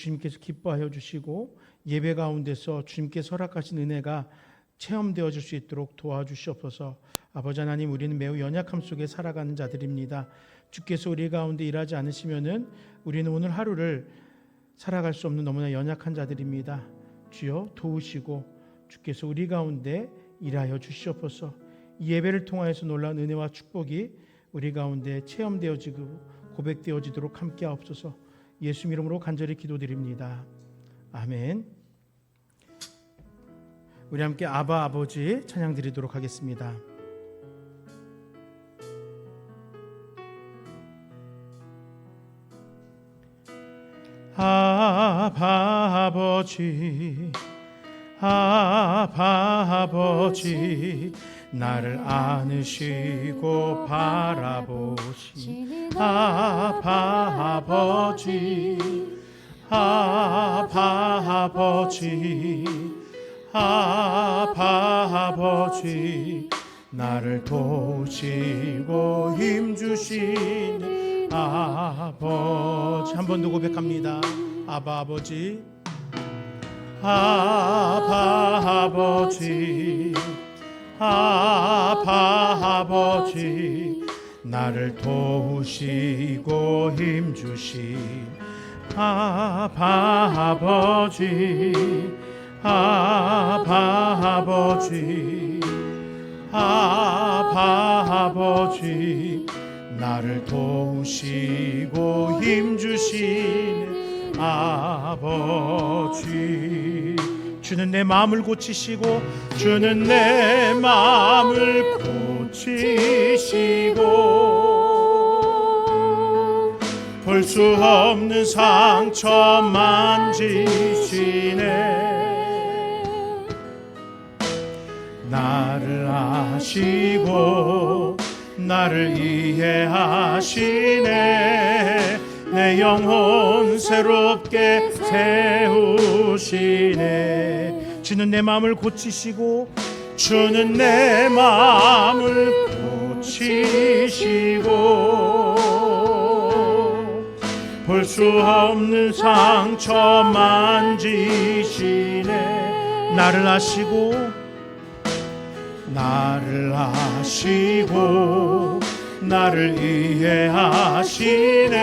주님께서 기뻐하여 주시고 예배 가운데서 주님께서 허락하신 은혜가 체험되어질 수 있도록 도와주시옵소서. 아버지 하나님, 우리는 매우 연약함 속에 살아가는 자들입니다. 주께서 우리 가운데 일하지 않으시면은 우리는 오늘 하루를 살아갈 수 없는 너무나 연약한 자들입니다. 주여 도우시고 주께서 우리 가운데 일하여 주시옵소서. 이 예배를 통하여서 놀라운 은혜와 축복이 우리 가운데 체험되어지고 고백되어지도록 함께하옵소서. 예수 이름으로 간절히 기도드립니다. 아멘. 우리 함께 아바 아버지 찬양 드리도록 하겠습니다. 아바 아버지, 아바 아버지, 나를 안으시고 바라보신 아바 아버지, 아바 아버지, 아바 아버지, 나를 도우시고 힘주신 아버지. 한 번 더 고백합니다. 아바 아버지, 아바 아버지, 아바 아버지, 나를 도우시고 힘주신 아바 아버지, 아바 아버지, 아바 아버지, 나를 도우시고 힘주신 아버지. 주는 내 마음을 고치시고, 주는 내 마음을 고치시고, 볼 수 없는 상처 만지시네. 나를 아시고 나를 이해하시네. 내 영혼 새롭게 세우시네. 주는 내 마음을 고치시고, 주는 내 마음을 고치시고, 볼 수 없는 상처 만지시네. 나를 아시고 나를 아시고 나를 이해하시네.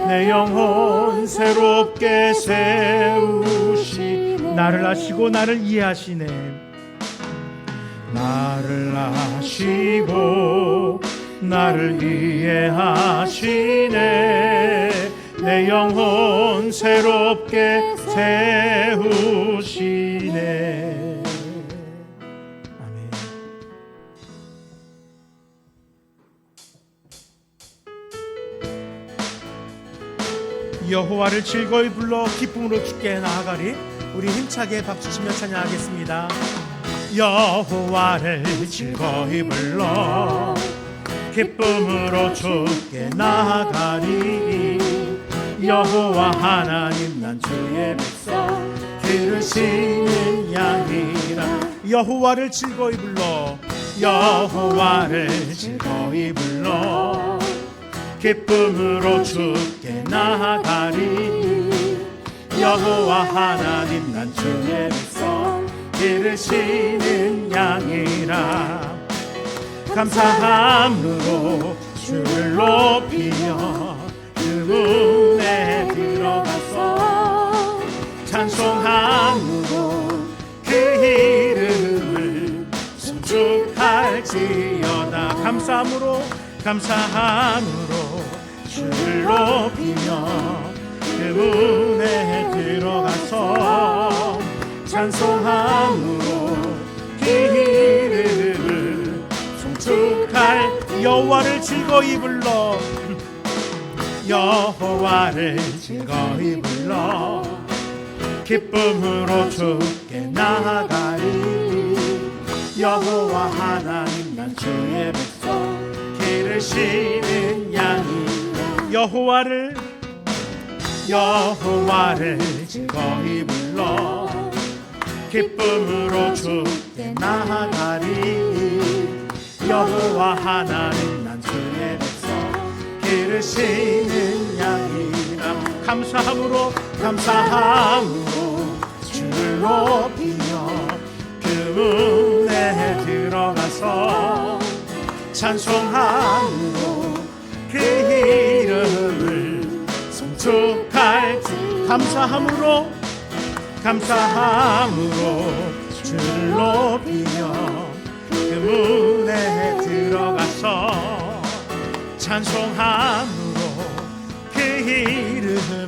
내 영혼 새롭게 세우시. 나를 아시고 나를 이해하시네. 나를 아시고 나를 이해하시네. 내 영혼 새롭게 세우시네. 아멘. 여호와를 즐거이 불러 기쁨으로 주께 나아가리. 우리 힘차게 박수치며 찬양하겠습니다. 여호와를 즐거이 불러 기쁨으로 주께 나아가리. 여호와 하나님 난 주의 백성 들으시는 양이라. 여호와를 즐거이 불러, 여호와를 즐거이 불러 기쁨으로 주께 나아가리. 여호와 하나님 난 주의 백성 들으시는 양이라. 감사함으로 주를 높이며 그 문에 들어가서 찬송함으로 그 이름을 송축할지어다. 감사함으로 주를 높이며 그 문에 들어가서 찬송함으로 그 이름을 송축할. 여호와를 즐거이 불러, 여호와를 즐거이 불러 기쁨으로 주께 나아가리. 여호와 하나님 난 주의 백성 기르시는 양이라. 여호와를 즐거이 불러 기쁨으로 주께 나아가리. 여호와 하나님 난 주의 백성 기르시는 양이라. 감사함으로 주를 높이며 그 문에 들어가서 찬송함으로 그 이름을 송축할지. 감사함으로 주를 높이며 그 문에 들어가서 찬송함으로 그 이름을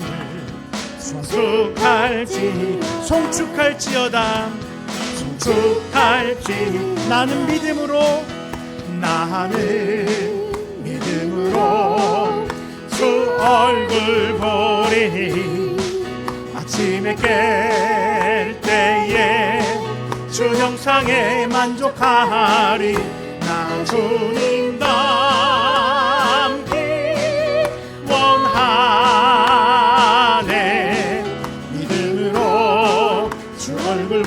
송축할지어다. 나는 믿음으로 주 얼굴 보리니. 아침에 깰 때에 주 형상에 만족하리. 나 주님 닮기 원하네. 믿음으로 주 얼굴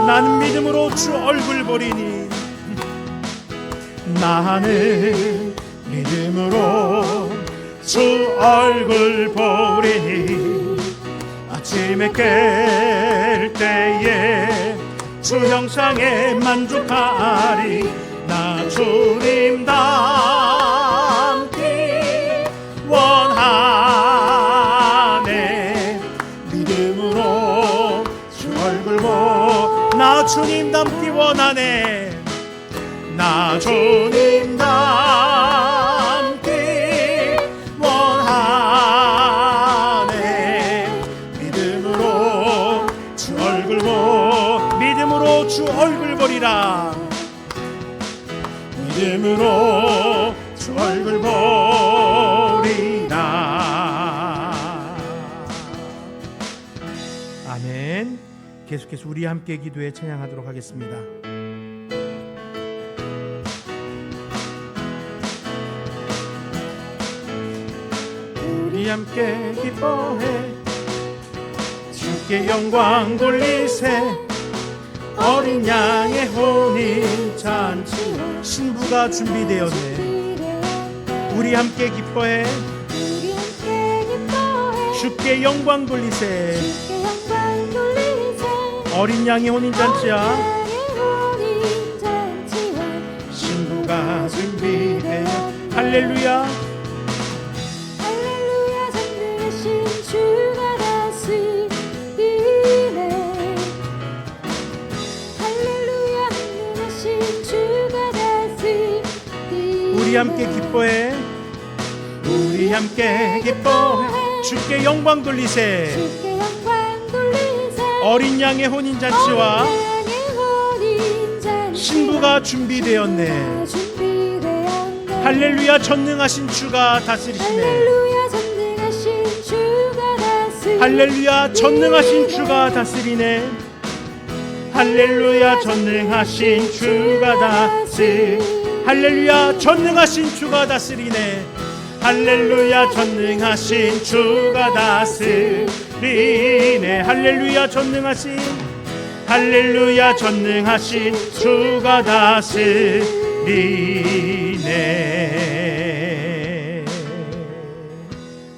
나는 믿음으로 주 얼굴 보리니. 나는 믿음으로 얼굴 보리니 아침에 깰 때에 주 형상에 만족하리. 나 주님 닮기 원하네. 믿음으로 주 얼굴 나 주님 닮기 원하네. 나 주님 닮기 원하네. 믿음으로 주 얼굴 믿음으로 주 얼굴 보리라. 믿음으로 주 얼굴 보리라. 아멘. 계속해서 우리 함께 기도에 찬양하도록 하겠습니다. 우리 함께 기뻐해 주께 영광 돌리세. 어린 양의 혼인 잔치 신부가 준비되었네. 우리 함께 기뻐해 주께 영광 돌리세. 어린 양의 혼인 잔치야. 신부가 준비되어 할렐루야. 할렐루야 전능하신 주가 다스리네. 할렐루야 전능하신 주가 다스리네. 우리 함께 기뻐해. 우리 함께 기뻐해 주께 영광 돌리세. 주께 영광 돌리세. 어린 양의 혼인 잔치와 신부가 준비되었네. 할렐루야 전능하신 주가 다스리시네. 할렐루야 전능하신 주가 다스리네. 할렐루야 전능하신 주가 다스리네. 할렐루야 전능하신 주가 다스리네. 할렐루야 전능하신 주가 다스리네. 할렐루야 전능하신 주가 다스리네. 할렐루야 전능하신 할렐루야 전능하신 주가 다스리네.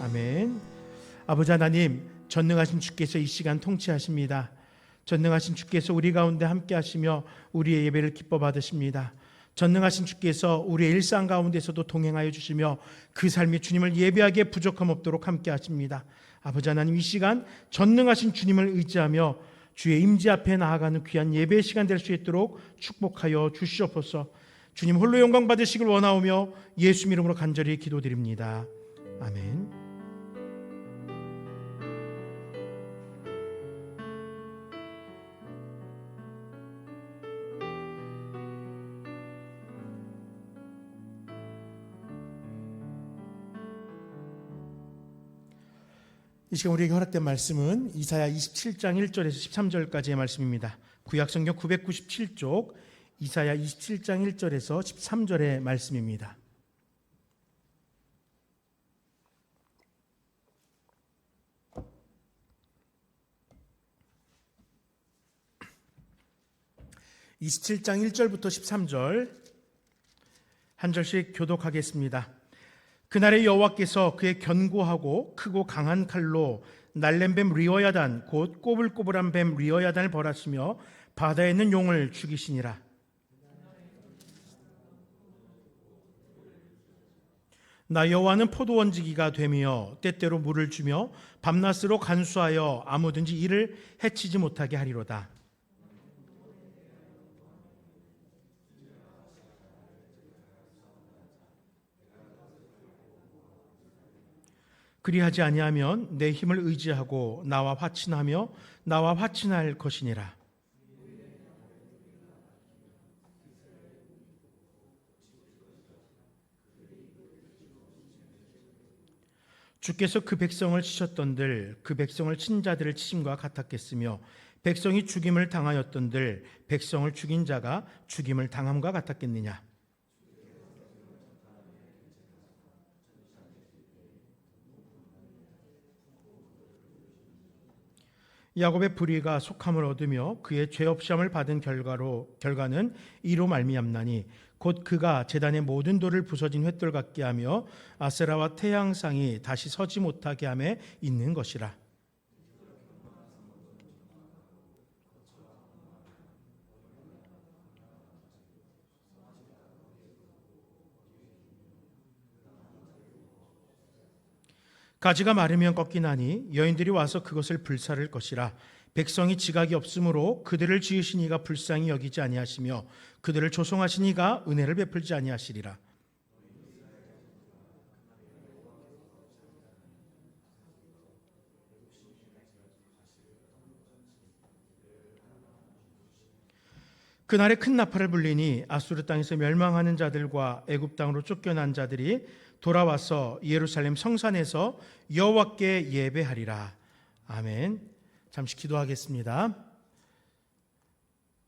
아멘. 아버지 하나님, 전능하신 주께서 이 시간 통치하십니다. 전능하신 주께서 우리 가운데 함께 하시며 우리의 예배를 기뻐 받으십니다. 전능하신 주께서 우리의 일상 가운데서도 동행하여 주시며 그 삶이 주님을 예배하기에 부족함 없도록 함께 하십니다. 아버지 하나님, 이 시간 전능하신 주님을 의지하며 주의 임재 앞에 나아가는 귀한 예배의 시간 될 수 있도록 축복하여 주시옵소서. 주님 홀로 영광 받으시길 원하오며 예수 이름으로 간절히 기도드립니다. 아멘. 이 시간 우리에게 허락된 말씀은 이사야 27장 1절에서 13절까지의 말씀입니다. 구약성경 997쪽 이사야 27장 1절에서 13절의 말씀입니다. (27장 1절부터 13절) 한 절씩 교독하겠습니다. 그날에 여호와께서 그의 견고하고 크고 강한 칼로 날랜 뱀 리어야단 곧 꼬불꼬불한 뱀 리어야단을 벌하시며 바다에 있는 용을 죽이시니라. 나 여호와는 포도원지기가 되며 때때로 물을 주며 밤낮으로 간수하여 아무든지 이를 해치지 못하게 하리로다. 그리하지 아니하면 내 힘을 의지하고 나와 화친하며 나와 화친할 것이니라. 주께서 그 백성을 치셨던들 그 백성을 친 자들을 치심과 같았겠으며 백성이 죽임을 당하였던들 백성을 죽인 자가 죽임을 당함과 같았겠느냐. 야곱의 불의가 속함을 얻으며 그의 죄 없이함을 받은 결과는 이로 말미암나니 곧 그가 제단의 모든 돌을 부서진 횃돌 같게 하며 아세라와 태양상이 다시 서지 못하게 함에 있는 것이라. 가지가 마르면 꺾이나니 여인들이 와서 그것을 불사를 것이라. 백성이 지각이 없으므로 그들을 지으신 이가 불쌍히 여기지 아니하시며 그들을 조송하신 이가 은혜를 베풀지 아니하시리라. 그날에 큰 나팔을 불리니 아수르 땅에서 멸망하는 자들과 애굽 땅으로 쫓겨난 자들이 돌아와서 예루살렘 성산에서 여호와께 예배하리라. 아멘. 잠시 기도하겠습니다.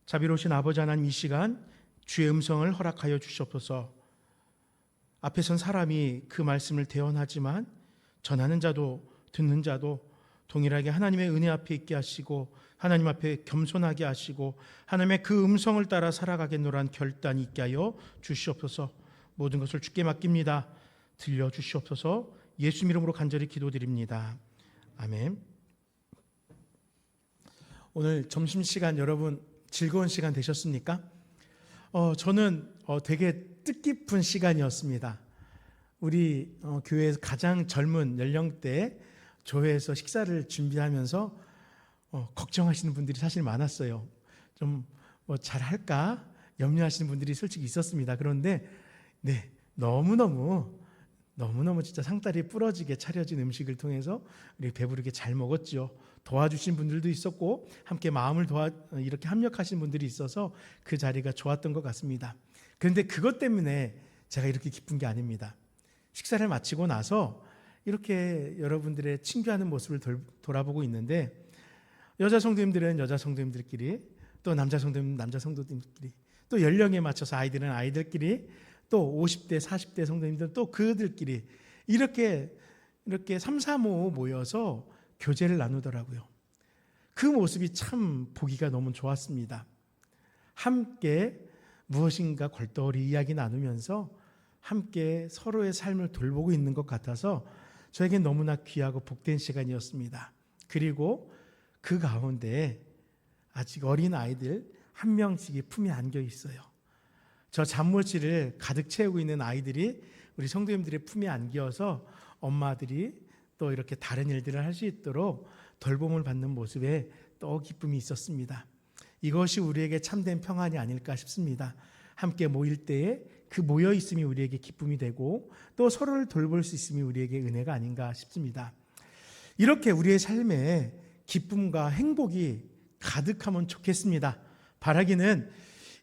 자비로우신 아버지 하나님, 이 시간 주의 음성을 허락하여 주시옵소서. 앞에 선 사람이 그 말씀을 대언하지만 전하는 자도 듣는 자도 동일하게 하나님의 은혜 앞에 있게 하시고 하나님 앞에 겸손하게 하시고 하나님의 그 음성을 따라 살아가겠노란 결단이 있게 하여 주시옵소서. 모든 것을 주께 맡깁니다. 들려주시옵소서. 예수 이름으로 간절히 기도드립니다. 아멘. 오늘 점심시간 여러분 즐거운 시간 되셨습니까? 저는 되게 뜻깊은 시간이었습니다. 우리 교회에서 가장 젊은 연령대 교회에서 식사를 준비하면서 걱정하시는 분들이 사실 많았어요. 좀 잘할까 염려하시는 분들이 솔직히 있었습니다. 그런데 너무너무 진짜 상다리 부러지게 차려진 음식을 통해서 우리 배부르게 잘 먹었죠. 도와주신 분들도 있었고 함께 마음을 이렇게 합력하신 분들이 있어서 그 자리가 좋았던 것 같습니다. 그런데 그것 때문에 제가 이렇게 기쁜 게 아닙니다. 식사를 마치고 나서 이렇게 여러분들의 친교하는 모습을 돌아보고 있는데 여자 성도님들은 여자 성도님들끼리 또 남자 성도님들은 남자 성도님들끼리 또 연령에 맞춰서 아이들은 아이들끼리 또 50대 40대 성도님들은 또 그들끼리 이렇게 3, 4, 5 모여서 교제를 나누더라고요. 그 모습이 참 보기가 너무 좋았습니다. 함께 무엇인가 걸떠리 이야기 나누면서 함께 서로의 삶을 돌보고 있는 것 같아서 저에겐 너무나 귀하고 복된 시간이었습니다. 그리고 그 가운데 아직 어린 아이들 한 명씩이 품에 안겨 있어요. 저 잠못실을 가득 채우고 있는 아이들이 우리 성도님들의 품에 안겨서 엄마들이 또 이렇게 다른 일들을 할 수 있도록 돌봄을 받는 모습에 또 기쁨이 있었습니다. 이것이 우리에게 참된 평안이 아닐까 싶습니다. 함께 모일 때에 그 모여 있음이 우리에게 기쁨이 되고 또 서로를 돌볼 수 있음이 우리에게 은혜가 아닌가 싶습니다. 이렇게 우리의 삶에 기쁨과 행복이 가득하면 좋겠습니다. 바라기는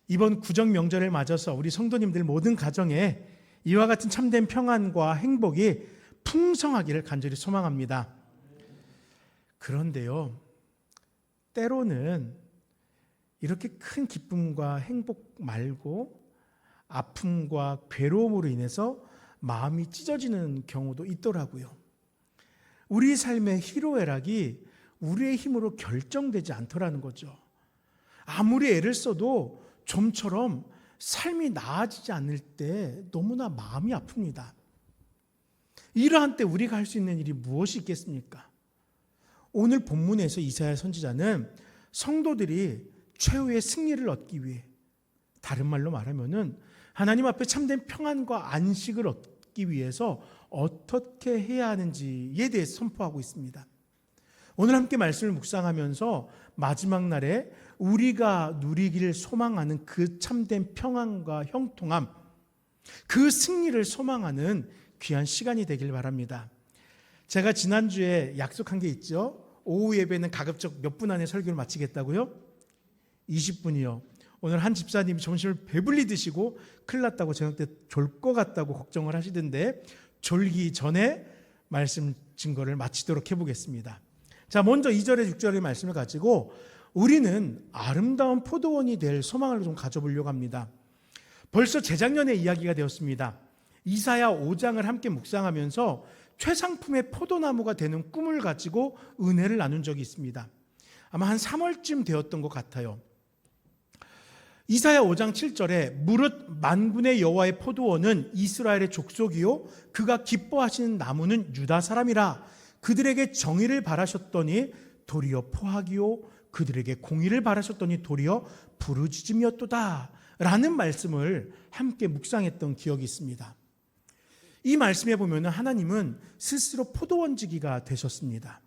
이번 구정 명절을 맞아서 우리 성도님들 모든 가정에 이와 같은 참된 평안과 행복이 풍성하기를 간절히 소망합니다. 그런데요, 때로는 이렇게 큰 기쁨과 행복 말고 아픔과 괴로움으로 인해서 마음이 찢어지는 경우도 있더라고요. 우리 삶의 희로애락이 우리의 힘으로 결정되지 않더라는 거죠. 아무리 애를 써도 좀처럼 삶이 나아지지 않을 때 너무나 마음이 아픕니다. 이러한 때 우리가 할 수 있는 일이 무엇이 있겠습니까? 오늘 본문에서 이사야 선지자는 성도들이 최후의 승리를 얻기 위해, 다른 말로 말하면은 하나님 앞에 참된 평안과 안식을 얻기 위해서 어떻게 해야 하는지에 대해서 선포하고 있습니다. 오늘 함께 말씀을 묵상하면서 마지막 날에 우리가 누리기를 소망하는 그 참된 평안과 형통함, 그 승리를 소망하는 귀한 시간이 되길 바랍니다. 제가 지난주에 약속한 게 있죠. 오후 예배는 가급적 몇 분 안에 설교를 마치겠다고요? 20분이요. 오늘 한 집사님이 점심을 배불리 드시고 큰일 났다고 저녁 때 졸 것 같다고 걱정을 하시던데 졸기 전에 말씀 증거를 마치도록 해보겠습니다. 자, 먼저 2절에 6절의 말씀을 가지고 우리는 아름다운 포도원이 될 소망을 좀 가져보려고 합니다. 벌써 재작년에 이야기가 되었습니다. 이사야 5장을 함께 묵상하면서 최상품의 포도나무가 되는 꿈을 가지고 은혜를 나눈 적이 있습니다. 아마 한 3월쯤 되었던 것 같아요. 이사야 5장 7절에 무릇 만군의 여호와의 포도원은 이스라엘의 족속이요 그가 기뻐하시는 나무는 유다 사람이라. 그들에게 정의를 바라셨더니 도리어 포악이요 그들에게 공의를 바라셨더니 도리어 부르짖음이었도다 라는 말씀을 함께 묵상했던 기억이 있습니다. 이 말씀에 보면 하나님은 스스로 포도원지기가 되셨습니다.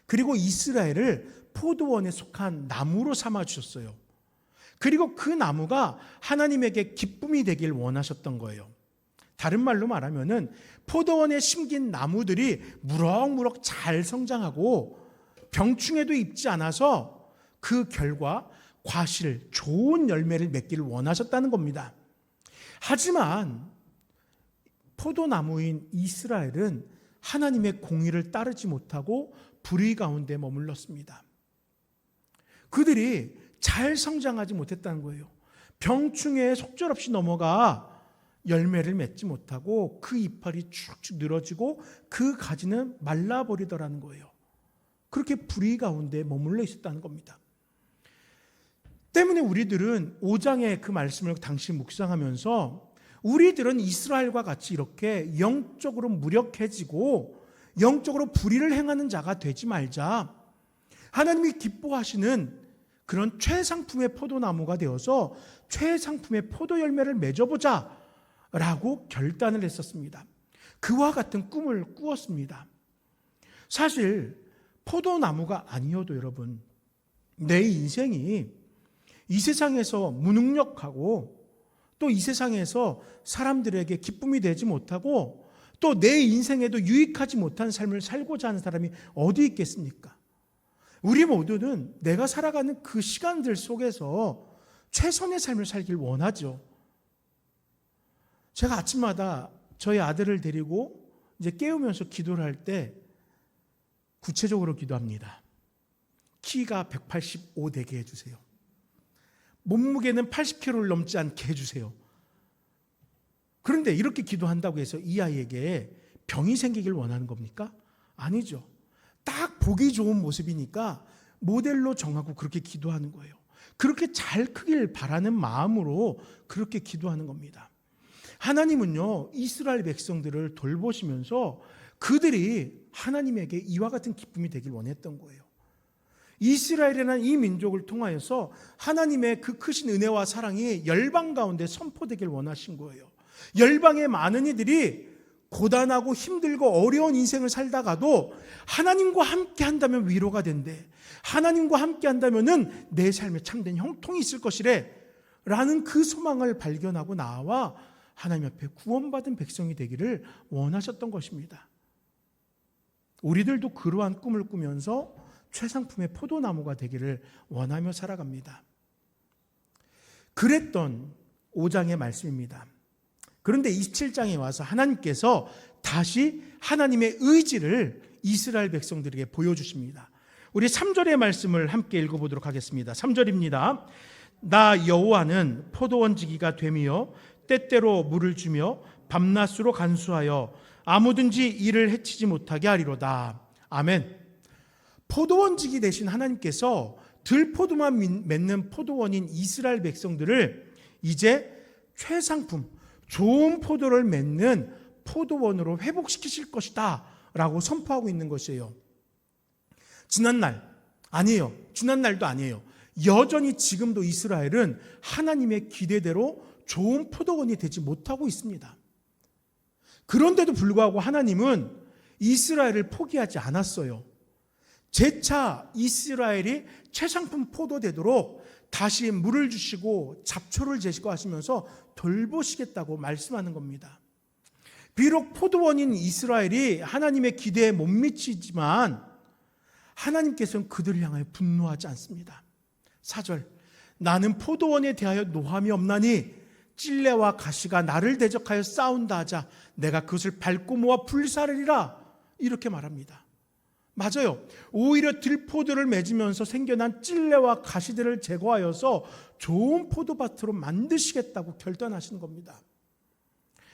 그리고 이스라엘을 포도원에 속한 나무로 삼아주셨어요. 그리고 그 나무가 하나님에게 기쁨이 되길 원하셨던 거예요. 다른 말로 말하면 포도원에 심긴 나무들이 무럭무럭 잘 성장하고 병충해도 입지 않아서 그 결과 과실, 좋은 열매를 맺기를 원하셨다는 겁니다. 하지만 포도나무인 이스라엘은 하나님의 공의를 따르지 못하고 불의 가운데 머물렀습니다. 그들이 잘 성장하지 못했다는 거예요. 병충해에 속절없이 넘어가 열매를 맺지 못하고 그 이파리 축축 늘어지고 그 가지는 말라버리더라는 거예요. 그렇게 불의 가운데 머물러 있었다는 겁니다. 때문에 우리들은 5장의 그 말씀을 당시 묵상하면서 우리들은 이스라엘과 같이 이렇게 영적으로 무력해지고 영적으로 불의를 행하는 자가 되지 말자. 하나님이 기뻐하시는 그런 최상품의 포도나무가 되어서 최상품의 포도 열매를 맺어보자 라고 결단을 했었습니다. 그와 같은 꿈을 꾸었습니다. 사실 포도나무가 아니어도 여러분, 내 인생이 이 세상에서 무능력하고 또 이 세상에서 사람들에게 기쁨이 되지 못하고 또 내 인생에도 유익하지 못한 삶을 살고자 하는 사람이 어디 있겠습니까? 우리 모두는 내가 살아가는 그 시간들 속에서 최선의 삶을 살길 원하죠. 제가 아침마다 저희 아들을 데리고 이제 깨우면서 기도를 할 때 구체적으로 기도합니다. 키가 185 되게 해주세요. 몸무게는 80kg를 넘지 않게 해주세요. 그런데 이렇게 기도한다고 해서 이 아이에게 병이 생기길 원하는 겁니까? 아니죠. 딱 보기 좋은 모습이니까 모델로 정하고 그렇게 기도하는 거예요. 그렇게 잘 크길 바라는 마음으로 그렇게 기도하는 겁니다. 하나님은요, 이스라엘 백성들을 돌보시면서 그들이 하나님에게 이와 같은 기쁨이 되길 원했던 거예요. 이스라엘이라는 이 민족을 통하여서 하나님의 그 크신 은혜와 사랑이 열방 가운데 선포되길 원하신 거예요. 열방의 많은 이들이 고단하고 힘들고 어려운 인생을 살다가도 하나님과 함께 한다면 위로가 된대. 하나님과 함께 한다면은 내 삶에 참된 형통이 있을 것이래. 라는 그 소망을 발견하고 나와 하나님 앞에 구원받은 백성이 되기를 원하셨던 것입니다. 우리들도 그러한 꿈을 꾸면서 최상품의 포도나무가 되기를 원하며 살아갑니다. 그랬던 5장의 말씀입니다. 그런데 27장에 와서 하나님께서 다시 하나님의 의지를 이스라엘 백성들에게 보여주십니다. 우리 3절의 말씀을 함께 읽어보도록 하겠습니다. 3절입니다. 나 여호와는 포도원지기가 되며 때때로 물을 주며 밤낮으로 간수하여 아무든지 이를 해치지 못하게 하리로다. 아멘. 포도원지기 되신 하나님께서 들포도만 맺는 포도원인 이스라엘 백성들을 이제 최상품, 좋은 포도를 맺는 포도원으로 회복시키실 것이다 라고 선포하고 있는 것이에요. 지난날도 아니에요. 여전히 지금도 이스라엘은 하나님의 기대대로 좋은 포도원이 되지 못하고 있습니다. 그런데도 불구하고 하나님은 이스라엘을 포기하지 않았어요. 재차 이스라엘이 최상품 포도 되도록 다시 물을 주시고 잡초를 제거하시면서 돌보시겠다고 말씀하는 겁니다. 비록 포도원인 이스라엘이 하나님의 기대에 못 미치지만 하나님께서는 그들을 향하여 분노하지 않습니다. 4절, 나는 포도원에 대하여 노함이 없나니 찔레와 가시가 나를 대적하여 싸운다 하자 내가 그것을 밟고 모아 불사르리라. 이렇게 말합니다. 맞아요. 오히려 들포도를 맺으면서 생겨난 찔레와 가시들을 제거하여서 좋은 포도밭으로 만드시겠다고 결단하시는 겁니다.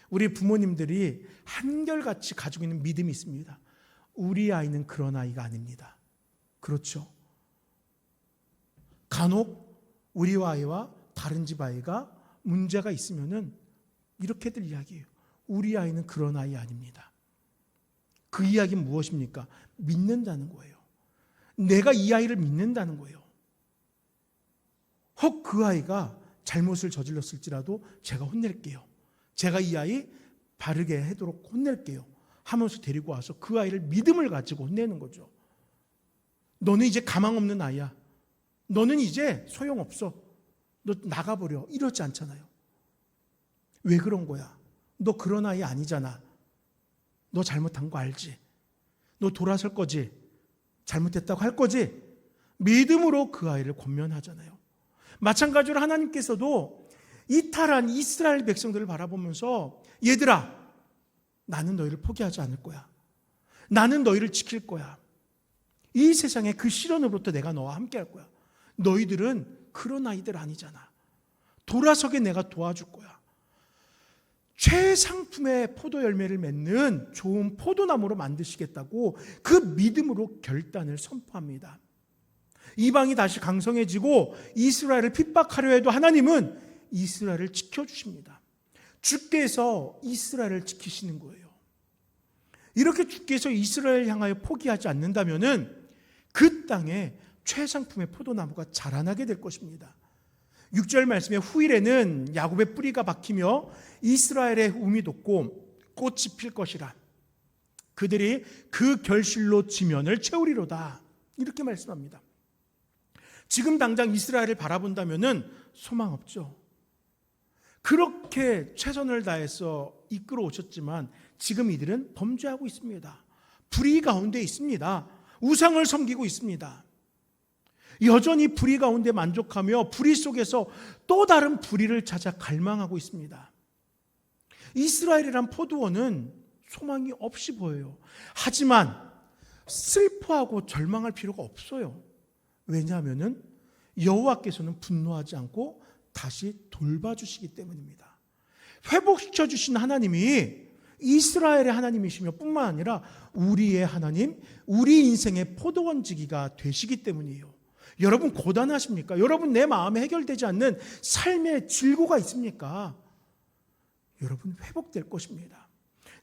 우리 부모님들이 한결같이 가지고 있는 믿음이 있습니다. 우리 아이는 그런 아이가 아닙니다. 그렇죠. 간혹 우리 아이와 다른 집 아이가 문제가 있으면은 이렇게들 이야기해요. 우리 아이는 그런 아이 아닙니다. 그 이야기는 무엇입니까? 믿는다는 거예요. 내가 이 아이를 믿는다는 거예요. 혹 그 아이가 잘못을 저질렀을지라도 제가 혼낼게요. 제가 이 아이 바르게 하도록 혼낼게요 하면서 데리고 와서 그 아이를 믿음을 가지고 혼내는 거죠. 너는 이제 가망 없는 아이야. 너는 이제 소용없어. 너 나가버려. 이러지 않잖아요. 왜 그런 거야? 너 그런 아이 아니잖아. 너 잘못한 거 알지? 너 돌아설 거지? 잘못했다고 할 거지? 믿음으로 그 아이를 권면하잖아요. 마찬가지로 하나님께서도 이탈한 이스라엘 백성들을 바라보면서 얘들아, 나는 너희를 포기하지 않을 거야. 나는 너희를 지킬 거야. 이 세상의 그 시련으로부터 내가 너와 함께 할 거야. 너희들은 그런 아이들 아니잖아. 돌아서게 내가 도와줄 거야. 최상품의 포도 열매를 맺는 좋은 포도나무로 만드시겠다고 그 믿음으로 결단을 선포합니다. 이방이 다시 강성해지고 이스라엘을 핍박하려 해도 하나님은 이스라엘을 지켜주십니다. 주께서 이스라엘을 지키시는 거예요. 이렇게 주께서 이스라엘을 향하여 포기하지 않는다면은 그 땅에 최상품의 포도나무가 자라나게 될 것입니다. 6절 말씀에 후일에는 야곱의 뿌리가 박히며 이스라엘의 움이 돋고 꽃이 필 것이라. 그들이 그 결실로 지면을 채우리로다. 이렇게 말씀합니다. 지금 당장 이스라엘을 바라본다면은 소망 없죠. 그렇게 최선을 다해서 이끌어 오셨지만 지금 이들은 범죄하고 있습니다. 불의 가운데 있습니다. 우상을 섬기고 있습니다. 여전히 불의 가운데 만족하며 불의 속에서 또 다른 불의를 찾아 갈망하고 있습니다. 이스라엘이란 포도원은 소망이 없이 보여요. 하지만 슬퍼하고 절망할 필요가 없어요. 왜냐하면 여호와께서는 분노하지 않고 다시 돌봐주시기 때문입니다. 회복시켜주신 하나님이 이스라엘의 하나님이시며 뿐만 아니라 우리의 하나님, 우리 인생의 포도원지기가 되시기 때문이에요. 여러분 고단하십니까? 여러분 내 마음에 해결되지 않는 삶의 질고가 있습니까? 여러분 회복될 것입니다.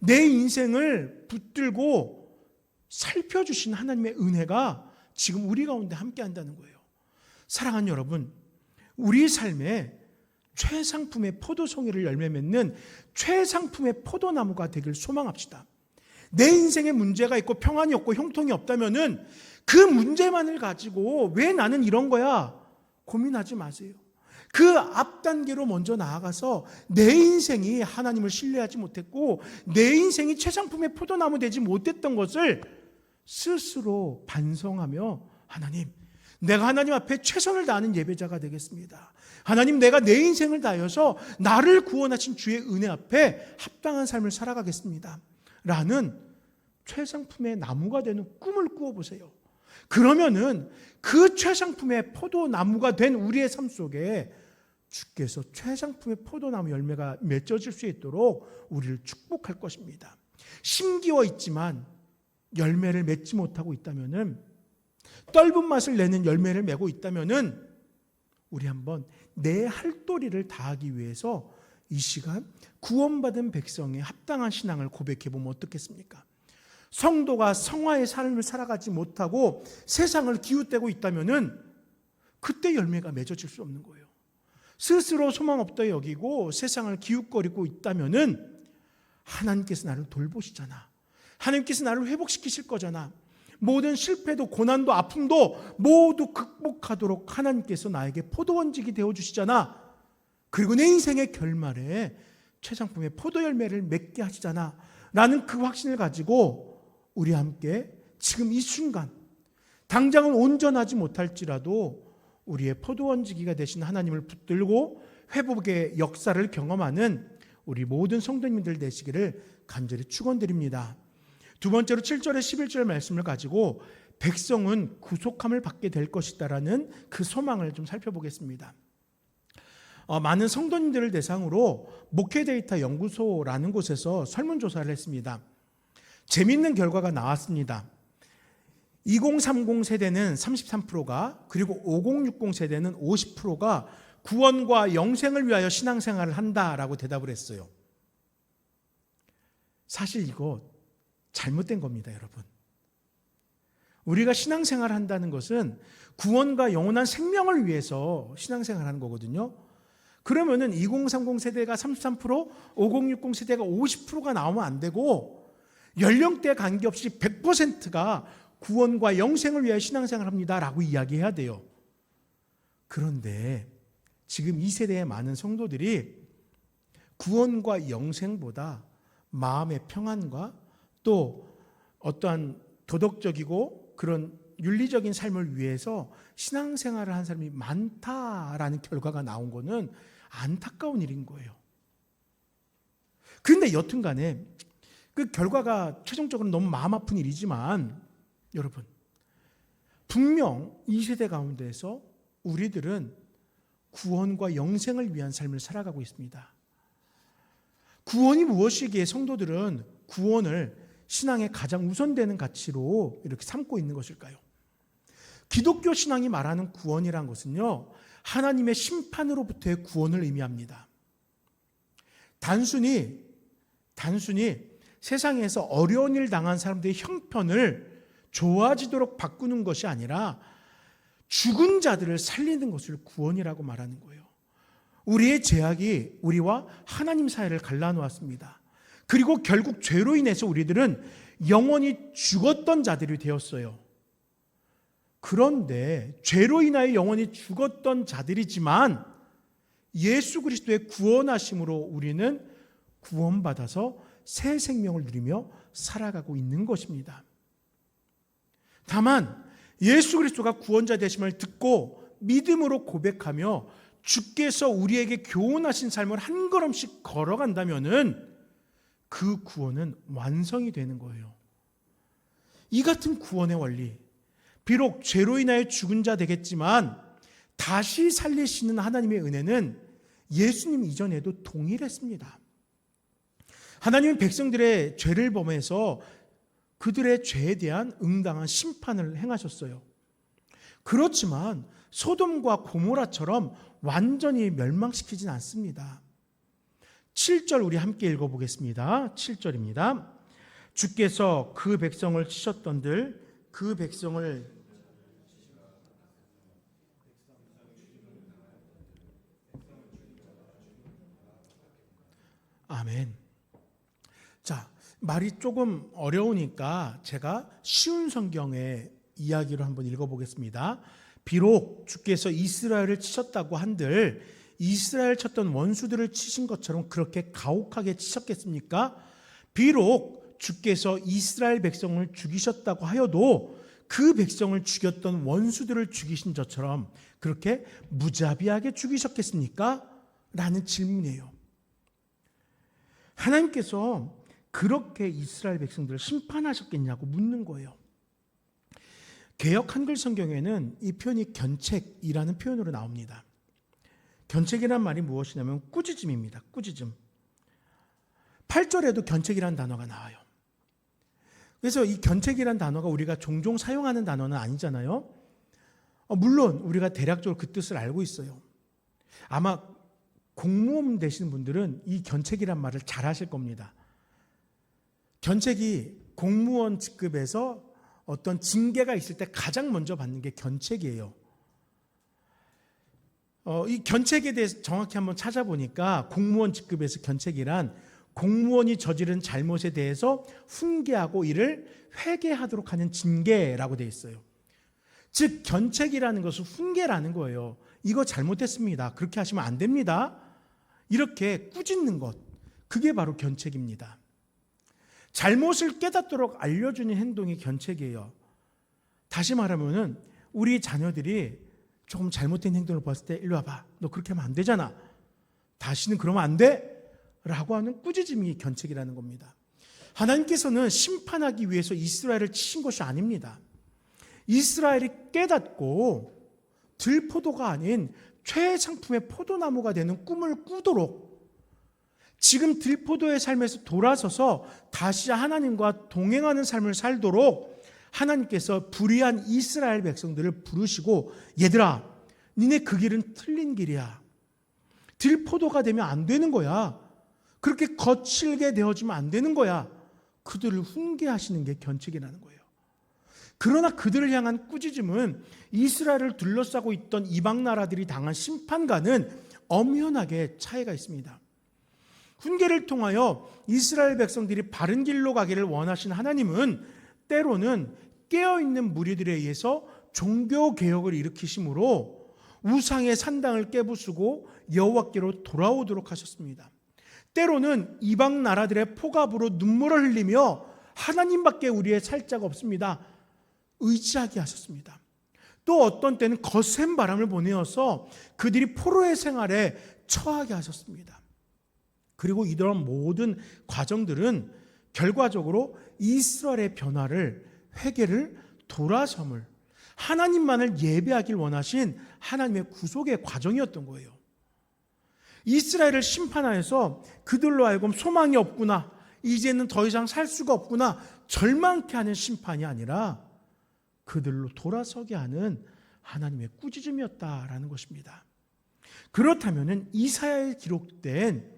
내 인생을 붙들고 살펴주신 하나님의 은혜가 지금 우리 가운데 함께 한다는 거예요. 사랑하는 여러분, 우리 삶에 최상품의 포도송이를 열매 맺는 최상품의 포도나무가 되길 소망합시다. 내 인생에 문제가 있고 평안이 없고 형통이 없다면은 그 문제만을 가지고 왜 나는 이런 거야? 고민하지 마세요. 그 앞 단계로 먼저 나아가서 내 인생이 하나님을 신뢰하지 못했고 내 인생이 최상품의 포도나무 되지 못했던 것을 스스로 반성하며 하나님, 내가 하나님 앞에 최선을 다하는 예배자가 되겠습니다. 하나님, 내가 내 인생을 다하여서 나를 구원하신 주의 은혜 앞에 합당한 삶을 살아가겠습니다. 라는 최상품의 나무가 되는 꿈을 꾸어보세요. 그러면은 그 최상품의 포도나무가 된 우리의 삶 속에 주께서 최상품의 포도나무 열매가 맺어질 수 있도록 우리를 축복할 것입니다. 심기어 있지만 열매를 맺지 못하고 있다면은, 떫은 맛을 내는 열매를 맺고 있다면은 우리 한번 내 할 도리를 다하기 위해서 이 시간 구원받은 백성의 합당한 신앙을 고백해 보면 어떻겠습니까? 성도가 성화의 삶을 살아가지 못하고 세상을 기웃대고 있다면은 그때 열매가 맺어질 수 없는 거예요. 스스로 소망 없다 여기고 세상을 기웃거리고 있다면은 하나님께서 나를 돌보시잖아. 하나님께서 나를 회복시키실 거잖아. 모든 실패도 고난도 아픔도 모두 극복하도록 하나님께서 나에게 포도원직이 되어주시잖아. 그리고 내 인생의 결말에 최상품의 포도 열매를 맺게 하시잖아. 라는 그 확신을 가지고 우리 함께 지금 이 순간 당장은 온전하지 못할지라도 우리의 포도원지기가 되신 하나님을 붙들고 회복의 역사를 경험하는 우리 모든 성도님들 되시기를 간절히 축원드립니다. 두 번째로 7절에 11절 말씀을 가지고 백성은 구속함을 받게 될 것이다라는 그 소망을 좀 살펴보겠습니다. 많은 성도님들을 대상으로 목회데이터 연구소라는 곳에서 설문조사를 했습니다. 재미있는 결과가 나왔습니다. 2030 세대는 33%가, 그리고 5060 세대는 50%가 구원과 영생을 위하여 신앙생활을 한다라고 대답을 했어요. 사실 이거 잘못된 겁니다, 여러분. 우리가 신앙생활을 한다는 것은 구원과 영원한 생명을 위해서 신앙생활을 하는 거거든요. 그러면은 2030 세대가 33%, 5060 세대가 50%가 나오면 안 되고 연령대 관계없이 100%가 구원과 영생을 위하여 신앙생활을 합니다라고 이야기해야 돼요. 그런데 지금 이 세대의 많은 성도들이 구원과 영생보다 마음의 평안과 또 어떠한 도덕적이고 그런 윤리적인 삶을 위해서 신앙생활을 한 사람이 많다라는 결과가 나온 거는 안타까운 일인 거예요. 그런데 여튼간에 그 결과가 최종적으로 너무 마음 아픈 일이지만 여러분, 분명 이 세대 가운데에서 우리들은 구원과 영생을 위한 삶을 살아가고 있습니다. 구원이 무엇이기에 성도들은 구원을 신앙의 가장 우선되는 가치로 이렇게 삼고 있는 것일까요? 기독교 신앙이 말하는 구원이란 것은요, 하나님의 심판으로부터의 구원을 의미합니다. 단순히 세상에서 어려운 일 당한 사람들의 형편을 좋아지도록 바꾸는 것이 아니라 죽은 자들을 살리는 것을 구원이라고 말하는 거예요. 우리의 죄악이 우리와 하나님 사이를 갈라놓았습니다. 그리고 결국 죄로 인해서 우리들은 영원히 죽었던 자들이 되었어요. 그런데 죄로 인하여 영원히 죽었던 자들이지만 예수 그리스도의 구원하심으로 우리는 구원받아서 새 생명을 누리며 살아가고 있는 것입니다. 다만 예수 그리스도가 구원자 되심을 듣고 믿음으로 고백하며 주께서 우리에게 교훈하신 삶을 한 걸음씩 걸어간다면은 그 구원은 완성이 되는 거예요. 이 같은 구원의 원리, 비록 죄로 인하여 죽은 자 되겠지만 다시 살리시는 하나님의 은혜는 예수님 이전에도 동일했습니다. 하나님은 백성들의 죄를 범해서 그들의 죄에 대한 응당한 심판을 행하셨어요. 그렇지만 소돔과 고모라처럼 완전히 멸망시키진 않습니다. 7절 우리 함께 읽어보겠습니다. 7절입니다. 주께서 그 백성을 치셨던들 그 백성을 아멘. 자, 말이 조금 어려우니까 제가 쉬운 성경의 이야기로 한번 읽어보겠습니다. 비록 주께서 이스라엘을 치셨다고 한들 이스라엘 쳤던 원수들을 치신 것처럼 그렇게 가혹하게 치셨겠습니까? 비록 주께서 이스라엘 백성을 죽이셨다고 하여도 그 백성을 죽였던 원수들을 죽이신 것처럼 그렇게 무자비하게 죽이셨겠습니까? 라는 질문이에요. 하나님께서 그렇게 이스라엘 백성들을 심판하셨겠냐고 묻는 거예요. 개역 한글 성경에는 이 표현이 견책이라는 표현으로 나옵니다. 견책이란 말이 무엇이냐면 꾸짖음입니다. 꾸짖음. 8절에도 견책이라는 단어가 나와요. 그래서 이 견책이라는 단어가 우리가 종종 사용하는 단어는 아니잖아요. 물론 우리가 대략적으로 그 뜻을 알고 있어요. 아마 공무원 되시는 분들은 이 견책이란 말을 잘 하실 겁니다. 견책이 공무원 직급에서 어떤 징계가 있을 때 가장 먼저 받는 게 견책이에요. 이 견책에 대해서 정확히 한번 찾아보니까 공무원 직급에서 견책이란 공무원이 저지른 잘못에 대해서 훈계하고 이를 회개하도록 하는 징계라고 되어 있어요. 즉 견책이라는 것은 훈계라는 거예요. 이거 잘못했습니다. 그렇게 하시면 안 됩니다. 이렇게 꾸짖는 것, 그게 바로 견책입니다. 잘못을 깨닫도록 알려주는 행동이 견책이에요. 다시 말하면은 우리 자녀들이 조금 잘못된 행동을 봤을 때 일로 와봐. 너 그렇게 하면 안 되잖아. 다시는 그러면 안 돼. 라고 하는 꾸짖음이 견책이라는 겁니다. 하나님께서는 심판하기 위해서 이스라엘을 치신 것이 아닙니다. 이스라엘이 깨닫고 들포도가 아닌 최상품의 포도나무가 되는 꿈을 꾸도록 지금 들포도의 삶에서 돌아서서 다시 하나님과 동행하는 삶을 살도록 하나님께서 불의한 이스라엘 백성들을 부르시고 얘들아, 니네 그 길은 틀린 길이야. 들포도가 되면 안 되는 거야. 그렇게 거칠게 되어지면 안 되는 거야. 그들을 훈계하시는 게 견책이라는 거예요. 그러나 그들을 향한 꾸짖음은 이스라엘을 둘러싸고 있던 이방 나라들이 당한 심판과는 엄연하게 차이가 있습니다. 훈계를 통하여 이스라엘 백성들이 바른 길로 가기를 원하신 하나님은 때로는 깨어있는 무리들에 의해서 종교개혁을 일으키심으로 우상의 산당을 깨부수고 여호와께로 돌아오도록 하셨습니다. 때로는 이방 나라들의 포갑으로 눈물을 흘리며 하나님밖에 우리의 살자가 없습니다 의지하게 하셨습니다. 또 어떤 때는 거센 바람을 보내어서 그들이 포로의 생활에 처하게 하셨습니다. 그리고 이러한 모든 과정들은 결과적으로 이스라엘의 변화를, 회개를, 돌아섬을, 하나님만을 예배하길 원하신 하나님의 구속의 과정이었던 거예요. 이스라엘을 심판하여서 그들로 하여금 소망이 없구나, 이제는 더 이상 살 수가 없구나 절망케 하는 심판이 아니라 그들로 돌아서게 하는 하나님의 꾸짖음이었다라는 것입니다. 그렇다면 이사야에 기록된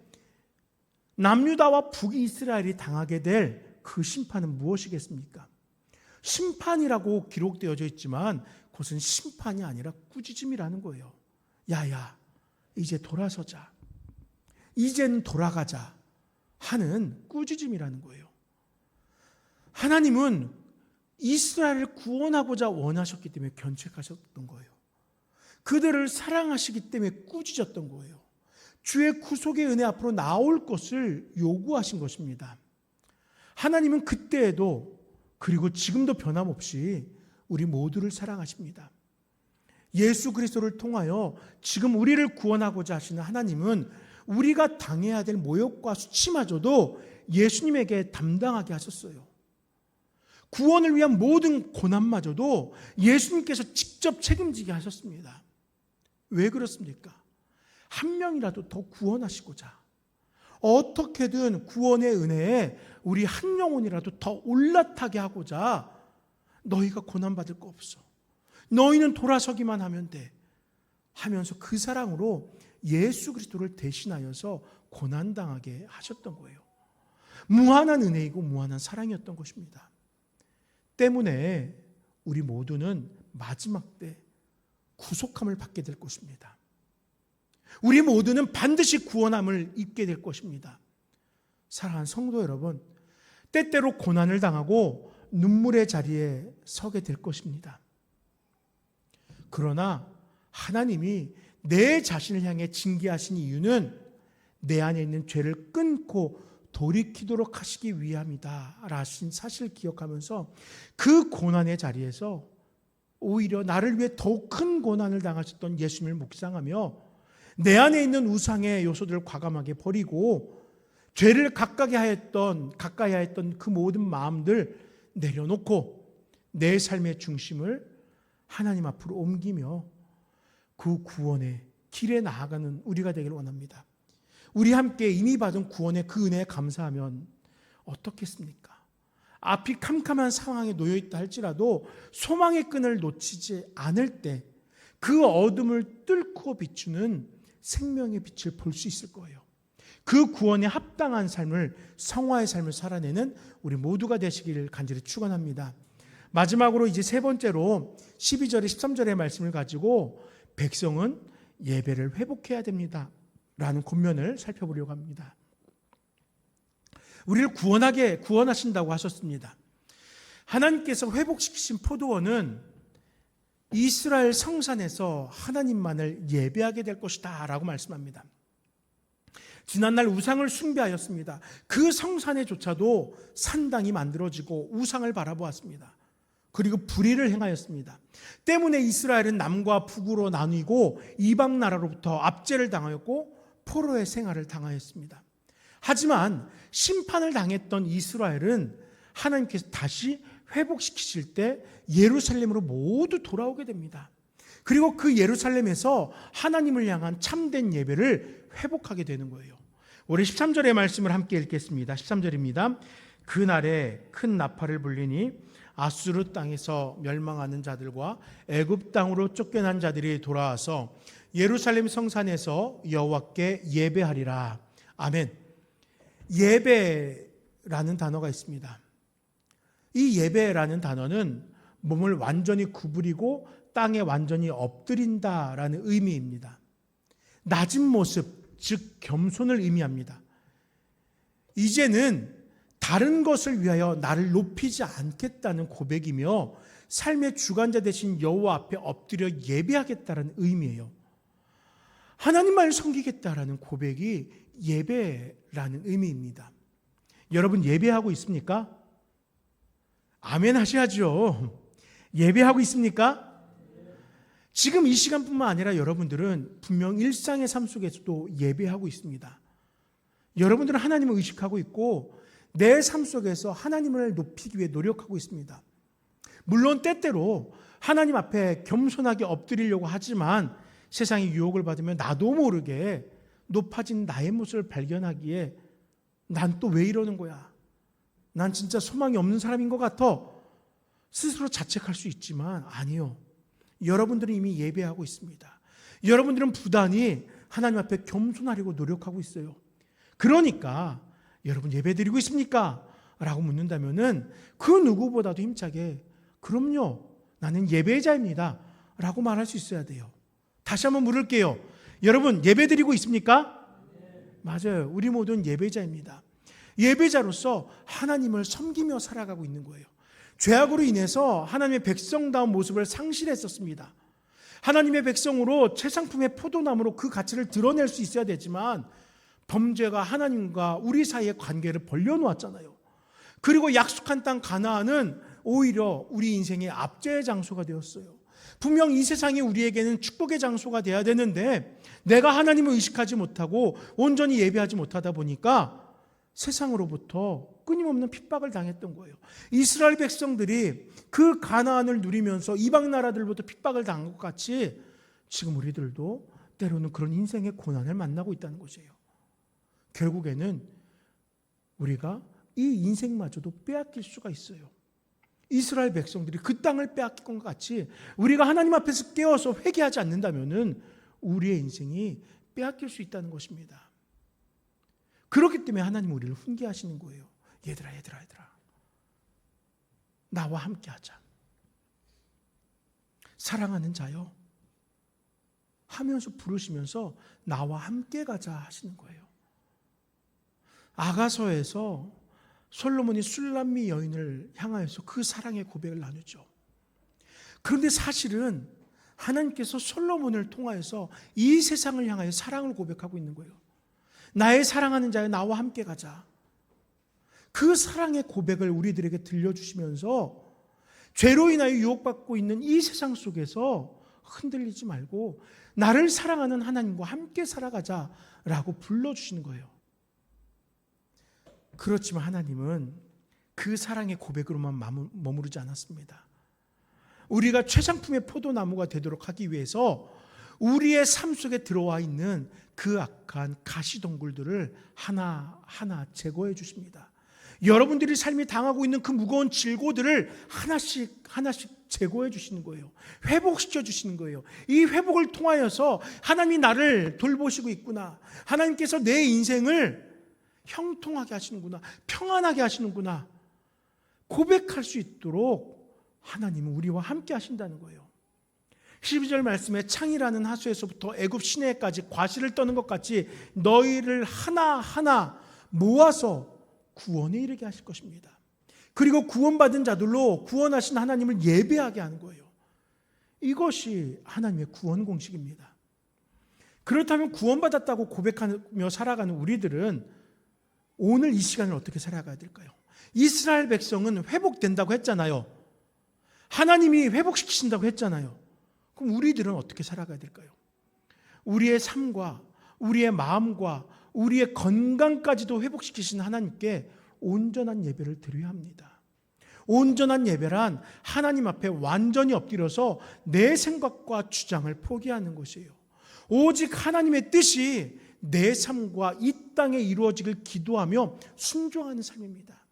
남유다와 북이스라엘이 당하게 될 그 심판은 무엇이겠습니까? 심판이라고 기록되어져 있지만 그것은 심판이 아니라 꾸짖음이라는 거예요. 야야, 이제 돌아서자, 이제는 돌아가자 하는 꾸짖음이라는 거예요. 하나님은 이스라엘을 구원하고자 원하셨기 때문에 견책하셨던 거예요. 그들을 사랑하시기 때문에 꾸짖었던 거예요. 주의 구속의 은혜 앞으로 나올 것을 요구하신 것입니다. 하나님은 그때에도 그리고 지금도 변함없이 우리 모두를 사랑하십니다. 예수 그리스도를 통하여 지금 우리를 구원하고자 하시는 하나님은 우리가 당해야 될 모욕과 수치마저도 예수님에게 담당하게 하셨어요. 구원을 위한 모든 고난마저도 예수님께서 직접 책임지게 하셨습니다. 왜 그렇습니까? 한 명이라도 더 구원하시고자, 어떻게든 구원의 은혜에 우리 한 영혼이라도 더 올라타게 하고자 너희가 고난받을 거 없어, 너희는 돌아서기만 하면 돼 하면서 그 사랑으로 예수 그리스도를 대신하여서 고난당하게 하셨던 거예요. 무한한 은혜이고 무한한 사랑이었던 것입니다. 때문에 우리 모두는 마지막 때 구속함을 받게 될 것입니다. 우리 모두는 반드시 구원함을 입게 될 것입니다. 사랑하는 성도 여러분, 때때로 고난을 당하고 눈물의 자리에 서게 될 것입니다. 그러나 하나님이 내 자신을 향해 징계하신 이유는 내 안에 있는 죄를 끊고 돌이키도록 하시기 위함이다 라신 사실을 기억하면서 그 고난의 자리에서 오히려 나를 위해 더욱 큰 고난을 당하셨던 예수님을 묵상하며 내 안에 있는 우상의 요소들을 과감하게 버리고 죄를 가까이 하였던 그 모든 마음들 내려놓고 내 삶의 중심을 하나님 앞으로 옮기며 그 구원의 길에 나아가는 우리가 되길 원합니다. 우리 함께 이미 받은 구원의 그 은혜에 감사하면 어떻겠습니까? 앞이 캄캄한 상황에 놓여있다 할지라도 소망의 끈을 놓치지 않을 때 그 어둠을 뚫고 비추는 생명의 빛을 볼 수 있을 거예요. 그 구원에 합당한 삶을, 성화의 삶을 살아내는 우리 모두가 되시기를 간절히 축원합니다. 마지막으로 이제 세 번째로 12절에 13절의 말씀을 가지고 백성은 예배를 회복해야 됩니다 라는 권면을 살펴보려고 합니다. 우리를 구원하신다고 하셨습니다. 하나님께서 회복시키신 포도원은 이스라엘 성산에서 하나님만을 예배하게 될 것이다 라고 말씀합니다. 지난날 우상을 숭배하였습니다. 그 성산에조차도 산당이 만들어지고 우상을 바라보았습니다. 그리고 불의를 행하였습니다. 때문에 이스라엘은 남과 북으로 나뉘고 이방 나라로부터 압제를 당하였고 포로의 생활을 당하였습니다. 하지만 심판을 당했던 이스라엘은 하나님께서 다시 회복시키실 때 예루살렘으로 모두 돌아오게 됩니다. 그리고 그 예루살렘에서 하나님을 향한 참된 예배를 회복하게 되는 거예요. 우리 13절의 말씀을 함께 읽겠습니다. 13절입니다. 그날에 큰 나팔을 불리니 아수르 땅에서 멸망하는 자들과 애굽 땅으로 쫓겨난 자들이 돌아와서 예루살렘 성산에서 여호와께 예배하리라. 아멘. 예배라는 단어가 있습니다. 이 예배라는 단어는 몸을 완전히 구부리고 땅에 완전히 엎드린다라는 의미입니다. 낮은 모습, 즉 겸손을 의미합니다. 이제는 다른 것을 위하여 나를 높이지 않겠다는 고백이며 삶의 주관자 되신 여호와 앞에 엎드려 예배하겠다는 의미예요. 하나님만을 섬기겠다라는 고백이 예배라는 의미입니다. 여러분 예배하고 있습니까? 아멘 하셔야죠. 예배하고 있습니까? 지금 이 시간뿐만 아니라 여러분들은 분명 일상의 삶 속에서도 예배하고 있습니다. 여러분들은 하나님을 의식하고 있고 내 삶 속에서 하나님을 높이기 위해 노력하고 있습니다. 물론 때때로 하나님 앞에 겸손하게 엎드리려고 하지만 세상의 유혹을 받으면 나도 모르게 높아진 나의 모습을 발견하기에 난 또 왜 이러는 거야? 난 진짜 소망이 없는 사람인 것 같아. 스스로 자책할 수 있지만 아니요. 여러분들은 이미 예배하고 있습니다. 여러분들은 부단히 하나님 앞에 겸손하려고 노력하고 있어요. 그러니까 여러분 예배드리고 있습니까? 라고 묻는다면은 그 누구보다도 힘차게 그럼요. 나는 예배자입니다. 라고 말할 수 있어야 돼요. 다시 한번 물을게요. 여러분 예배드리고 있습니까? 맞아요. 우리 모두는 예배자입니다. 예배자로서 하나님을 섬기며 살아가고 있는 거예요. 죄악으로 인해서 하나님의 백성다운 모습을 상실했었습니다. 하나님의 백성으로 최상품의 포도나무로 그 가치를 드러낼 수 있어야 되지만 범죄가 하나님과 우리 사이의 관계를 벌려놓았잖아요. 그리고 약속한 땅 가나안은 오히려 우리 인생의 압제의 장소가 되었어요. 분명 이 세상이 우리에게는 축복의 장소가 돼야 되는데 내가 하나님을 의식하지 못하고 온전히 예배하지 못하다 보니까 세상으로부터 끊임없는 핍박을 당했던 거예요. 이스라엘 백성들이 그 가나안을 누리면서 이방 나라들로부터 핍박을 당한 것 같이 지금 우리들도 때로는 그런 인생의 고난을 만나고 있다는 것이에요. 결국에는 우리가 이 인생마저도 빼앗길 수가 있어요. 이스라엘 백성들이 그 땅을 빼앗긴 것 같이 우리가 하나님 앞에서 깨어서 회개하지 않는다면 우리의 인생이 빼앗길 수 있다는 것입니다. 그렇기 때문에 하나님은 우리를 훈계하시는 거예요. 얘들아 나와 함께 하자. 사랑하는 자여 하면서 부르시면서 나와 함께 가자 하시는 거예요. 아가서에서 솔로몬이 술람미 여인을 향하여서 그 사랑의 고백을 나누죠. 그런데 사실은 하나님께서 솔로몬을 통하여서 이 세상을 향하여 사랑을 고백하고 있는 거예요. 나의 사랑하는 자여 나와 함께 가자. 그 사랑의 고백을 우리들에게 들려주시면서 죄로 인하여 유혹받고 있는 이 세상 속에서 흔들리지 말고 나를 사랑하는 하나님과 함께 살아가자라고 불러주시는 거예요. 그렇지만 하나님은 그 사랑의 고백으로만 머무르지 않았습니다. 우리가 최상품의 포도나무가 되도록 하기 위해서 우리의 삶 속에 들어와 있는 그 악한 가시덩굴들을 하나하나 제거해 주십니다. 여러분들이 삶이 당하고 있는 그 무거운 질고들을 하나씩 제거해 주시는 거예요. 회복시켜 주시는 거예요. 이 회복을 통하여서 하나님이 나를 돌보시고 있구나. 하나님께서 내 인생을 형통하게 하시는구나. 평안하게 하시는구나. 고백할 수 있도록 하나님은 우리와 함께 하신다는 거예요. 12절 말씀에 창이라는 하수에서부터 애굽 시내까지 과실을 떠는 것 같이 너희를 하나하나 모아서 구원에 이르게 하실 것입니다. 그리고 구원받은 자들로 구원하신 하나님을 예배하게 하는 거예요. 이것이 하나님의 구원 공식입니다. 그렇다면 구원받았다고 고백하며 살아가는 우리들은 오늘 이 시간을 어떻게 살아가야 될까요? 이스라엘 백성은 회복된다고 했잖아요. 하나님이 회복시키신다고 했잖아요. 그럼 우리들은 어떻게 살아가야 될까요? 우리의 삶과 우리의 마음과 우리의 건강까지도 회복시키신 하나님께 온전한 예배를 드려야 합니다. 온전한 예배란 하나님 앞에 완전히 엎드려서 내 생각과 주장을 포기하는 것이에요. 오직 하나님의 뜻이 내 삶과 이 땅에 이루어지길 기도하며 순종하는 삶입니다.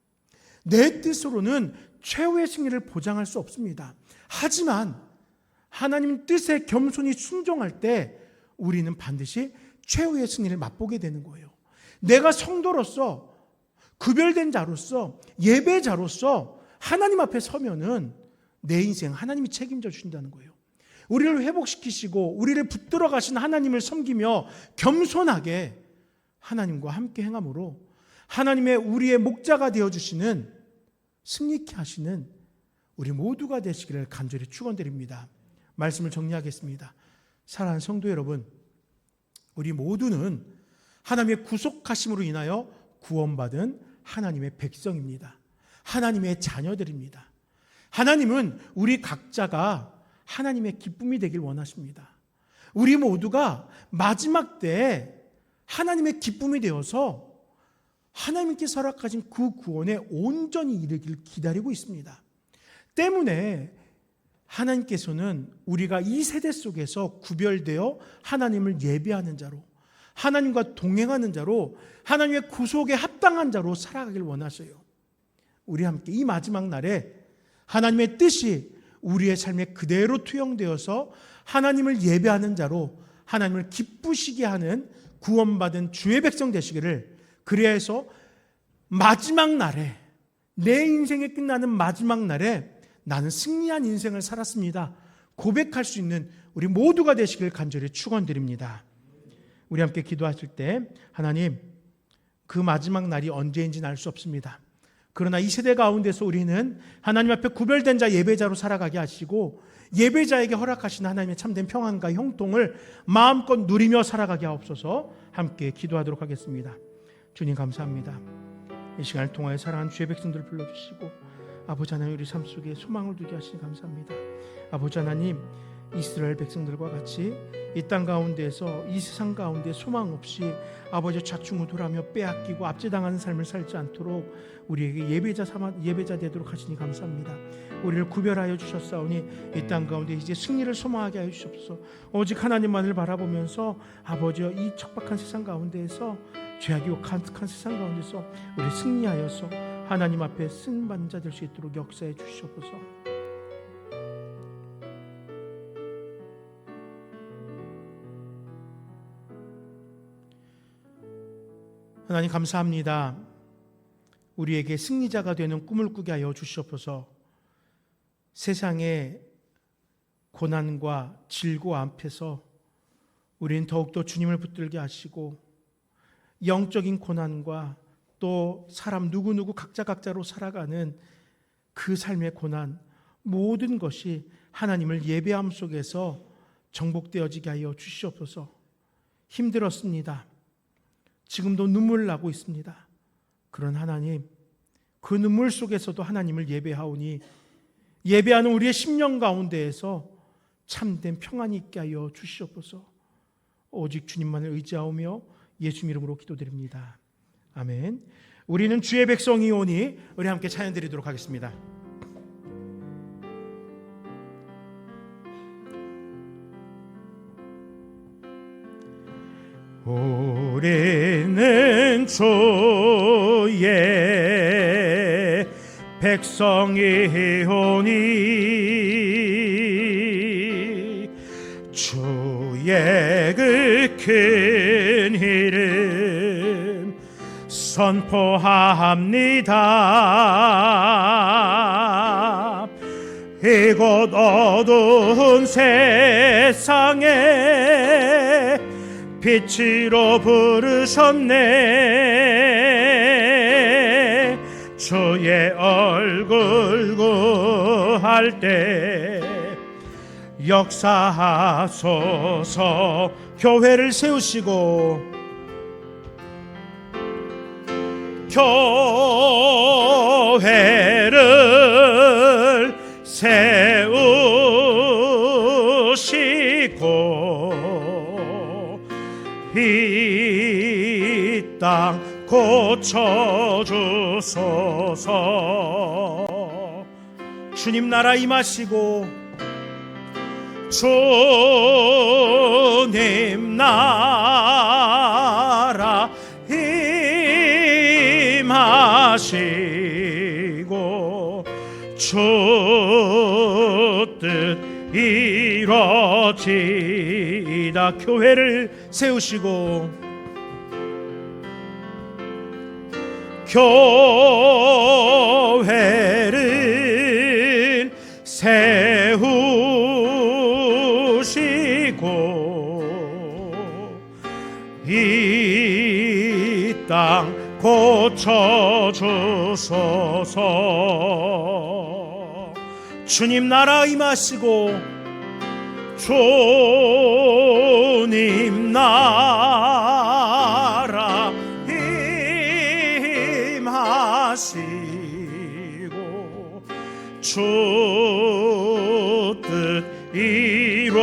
내 뜻으로는 최후의 승리를 보장할 수 없습니다. 하지만 하나님 뜻에 겸손히 순종할 때 우리는 반드시 최후의 승리를 맛보게 되는 거예요. 내가 성도로서, 구별된 자로서, 예배자로서 하나님 앞에 서면은 내 인생 하나님이 책임져 주신다는 거예요. 우리를 회복시키시고 우리를 붙들어 가신 하나님을 섬기며 겸손하게 하나님과 함께 행함으로 하나님의 우리의 목자가 되어주시는, 승리케 하시는 우리 모두가 되시기를 간절히 축원드립니다. 말씀을 정리하겠습니다. 사랑하는 성도 여러분, 우리 모두는 하나님의 구속하심으로 인하여 구원받은 하나님의 백성입니다. 하나님의 자녀들입니다. 하나님은 우리 각자가 하나님의 기쁨이 되길 원하십니다. 우리 모두가 마지막 때에 하나님의 기쁨이 되어서 하나님께서 허락하신 그 구원에 온전히 이르기를 기다리고 있습니다. 때문에 하나님께서는 우리가 이 세대 속에서 구별되어 하나님을 예배하는 자로, 하나님과 동행하는 자로, 하나님의 구속에 합당한 자로 살아가길 원하셔요. 우리 함께 이 마지막 날에 하나님의 뜻이 우리의 삶에 그대로 투영되어서 하나님을 예배하는 자로 하나님을 기쁘시게 하는 구원받은 주의 백성 되시기를, 그래야 해서 마지막 날에, 내 인생이 끝나는 마지막 날에 나는 승리한 인생을 살았습니다 고백할 수 있는 우리 모두가 되시길 간절히 축원드립니다. 우리 함께 기도하실 때, 하나님, 그 마지막 날이 언제인지는 알 수 없습니다. 그러나 이 세대 가운데서 우리는 하나님 앞에 구별된 자, 예배자로 살아가게 하시고 예배자에게 허락하신 하나님의 참된 평안과 형통을 마음껏 누리며 살아가게 하옵소서. 함께 기도하도록 하겠습니다. 주님 감사합니다. 이 시간을 통하여 사랑하는 주의 백성들을 불러주시고 아버지 하나님, 우리 삶 속에 소망을 두게 하시니 감사합니다. 아버지 하나님, 이스라엘 백성들과 같이 이 땅 가운데에서, 이 세상 가운데 소망 없이 아버지 좌충우돌하며 빼앗기고 압제당하는 삶을 살지 않도록 우리에게 예배자 되도록 하시니 감사합니다. 우리를 구별하여 주셨사오니 이 땅 가운데 이제 승리를 소망하게 하여 주시옵소서. 오직 하나님만을 바라보면서 아버지여, 이 척박한 세상 가운데에서, 죄악이 가득한 세상 가운데서 우리 승리하여서 하나님 앞에 쓰임받는 자 될 수 있도록 역사해 주시옵소서. 하나님 감사합니다. 우리에게 승리자가 되는 꿈을 꾸게 하여 주시옵소서. 세상의 고난과 질고 앞에서 우리는 더욱더 주님을 붙들게 하시고, 영적인 고난과 또 사람 누구누구 각자로 살아가는 그 삶의 고난, 모든 것이 하나님을 예배함 속에서 정복되어지게 하여 주시옵소서. 힘들었습니다. 지금도 눈물 나고 있습니다. 그런 하나님, 그 눈물 속에서도 하나님을 예배하오니 예배하는 우리의 심령 가운데에서 참된 평안이 있게 하여 주시옵소서. 오직 주님만을 의지하오며 예수 이름으로 기도드립니다. 아멘. 우리는 주의 백성이오니 우리 함께 찬양 드리도록 하겠습니다. 우리는 주의 백성이오니 주의 그 큰 이름 선포합니다. 이곳 어두운 세상에 빛으로 부르셨네. 주의 얼굴 구할 때 역사하소서. 교회를 세우시고 교회를 세우시고 이 땅 고쳐주소서. 주님 나라 임하시고 주님 나라 임하시고 주 뜻 이루어지다. 교회를 세우시고 교회를 세우시고 이 땅 고쳐주소서. 주님 나라 임하시고 주님 나라 임하시고 주 뜻 이루어지이다.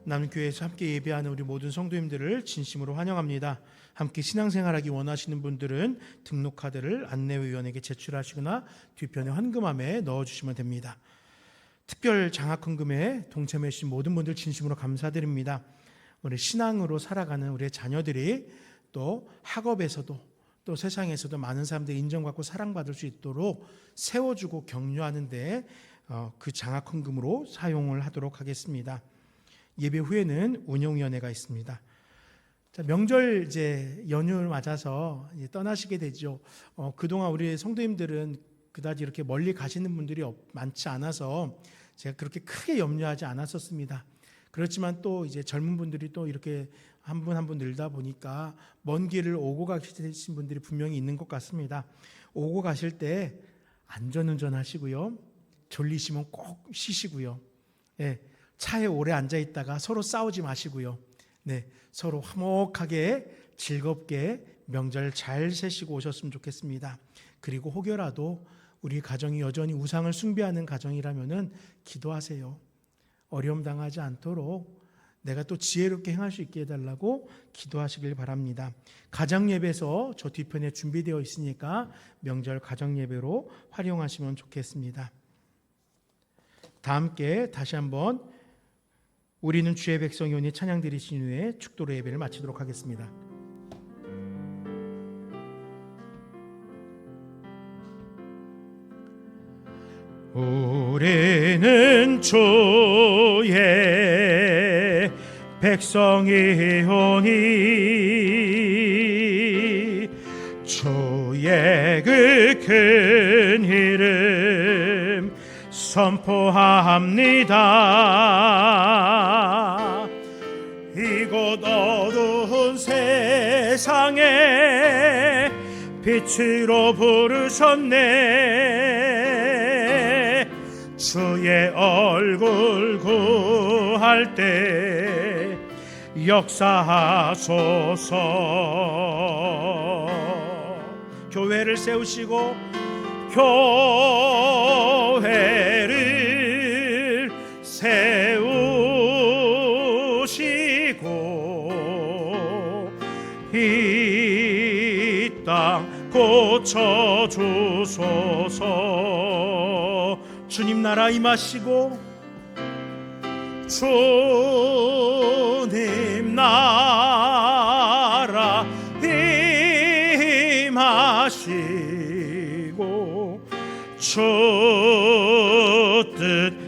남교회에서 함께 예배하는 우리 모든 성도님들을 진심으로 환영합니다. 함께 신앙생활하기 원하시는 분들은 등록카드를 안내위원에게 제출하시거나 뒤편에 헌금함에 넣어주시면 됩니다. 특별 장학헌금에 동참해 주신 모든 분들 진심으로 감사드립니다. 우리 신앙으로 살아가는 우리의 자녀들이 또 학업에서도 또 세상에서도 많은 사람들이 인정받고 사랑받을 수 있도록 세워주고 격려하는 데 그 장학헌금으로 사용을 하도록 하겠습니다. 예배 후에는 운영위원회가 있습니다. 자, 명절 이제 연휴를 맞아서 이제 떠나시게 되죠. 그동안 우리 성도님들은 그다지 이렇게 멀리 가시는 분들이 많지 않아서 제가 그렇게 크게 염려하지 않았었습니다. 그렇지만 또 이제 젊은 분들이 또 이렇게 한 분 한 분 늘다 보니까 먼 길을 오고 가신 분들이 분명히 있는 것 같습니다. 오고 가실 때 안전운전 하시고요. 졸리시면 꼭 쉬시고요. 예, 차에 오래 앉아 있다가 서로 싸우지 마시고요. 네, 서로 화목하게 즐겁게 명절 잘 세시고 오셨으면 좋겠습니다. 그리고 혹여라도 우리 가정이 여전히 우상을 숭배하는 가정이라면은 기도하세요. 어려움 당하지 않도록 내가 또 지혜롭게 행할 수 있게 해달라고 기도하시길 바랍니다. 가정예배에서 저 뒤편에 준비되어 있으니까 명절 가정예배로 활용하시면 좋겠습니다. 다 함께 다시 한번 우리는 주의 백성이오니 찬양 드리신 후에 축도로 예배를 마치도록 하겠습니다. 우리는 주의 백성이오니 주의 그 큰 이름 선포합니다. 이곳 어두운 세상에 빛으로 부르셨네. 주의 얼굴 구할 때 역사하소서. 교회를 세우시고 교회를 세우시고 이 땅 고쳐주소서. 주님 나라 임하시고 주님 나라 임하시고 주 뜻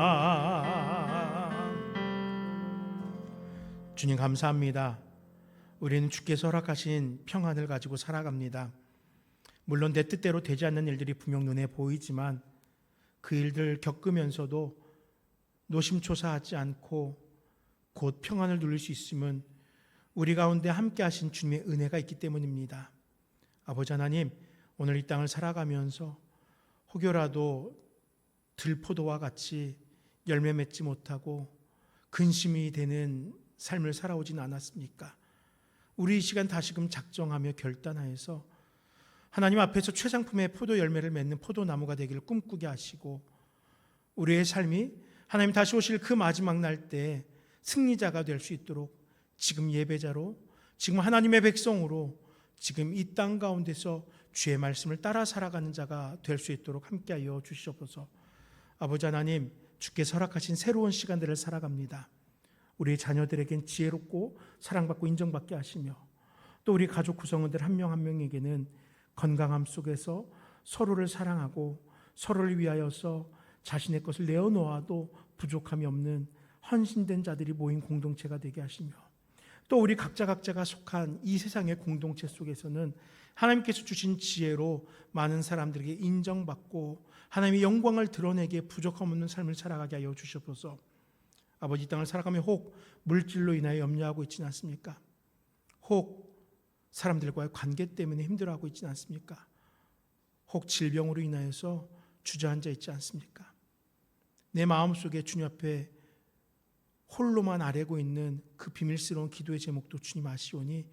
이루어지이다. 주님 감사합니다. 우리는 주께서 허락하신 평안을 가지고 살아갑니다. 물론 내 뜻대로 되지 않는 일들이 분명 눈에 보이지만 그 일들 겪으면서도 노심초사하지 않고 곧 평안을 누릴 수 있음은 우리 가운데 함께 하신 주님의 은혜가 있기 때문입니다. 아버지 하나님, 오늘 이 땅을 살아가면서 혹여라도 들포도와 같이 열매 맺지 못하고 근심이 되는 삶을 살아오진 않았습니까? 우리 이 시간 다시금 작정하며 결단하여서 하나님 앞에서 최상품의 포도 열매를 맺는 포도나무가 되기를 꿈꾸게 하시고 우리의 삶이 하나님 다시 오실 그 마지막 날 때 승리자가 될 수 있도록 지금 예배자로, 지금 하나님의 백성으로, 지금 이 땅 가운데서 주의 말씀을 따라 살아가는 자가 될 수 있도록 함께하여 주시옵소서. 아버지 하나님, 주께서 허락하신 새로운 시간들을 살아갑니다. 우리 자녀들에겐 지혜롭고 사랑받고 인정받게 하시며 또 우리 가족 구성원들 한 명 한 명에게는 건강함 속에서 서로를 사랑하고 서로를 위하여서 자신의 것을 내어놓아도 부족함이 없는 헌신된 자들이 모인 공동체가 되게 하시며 또 우리 각자가 속한 이 세상의 공동체 속에서는 하나님께서 주신 지혜로 많은 사람들에게 인정받고 하나님의 영광을 드러내기에 부족함 없는 삶을 살아가게 하여 주시옵소서. 아버지, 이 땅을 살아가며 혹 물질로 인하여 염려하고 있지는 않습니까? 혹 사람들과의 관계 때문에 힘들어하고 있지는 않습니까? 혹 질병으로 인하여서 주저앉아 있지 않습니까? 내 마음속에 주님 앞에 홀로만 아뢰고 있는 그 비밀스러운 기도의 제목도 주님 아시오니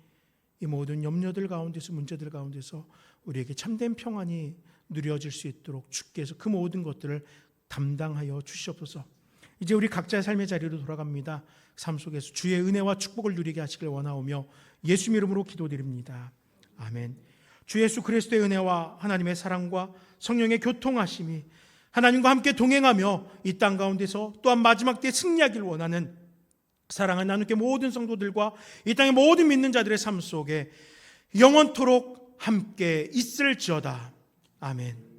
이 모든 염려들 가운데서 문제들 가운데서 우리에게 참된 평안이 누려질 수 있도록 주께서 그 모든 것들을 담당하여 주시옵소서. 이제 우리 각자의 삶의 자리로 돌아갑니다. 삶 속에서 주의 은혜와 축복을 누리게 하시길 원하오며 예수 이름으로 기도드립니다. 아멘. 주 예수 그리스도의 은혜와 하나님의 사랑과 성령의 교통하심이 하나님과 함께 동행하며 이 땅 가운데서 또한 마지막 때에 승리하길 원하는 사랑하는 하나님께 모든 성도들과 이 땅의 모든 믿는 자들의 삶 속에 영원토록 함께 있을지어다. 아멘.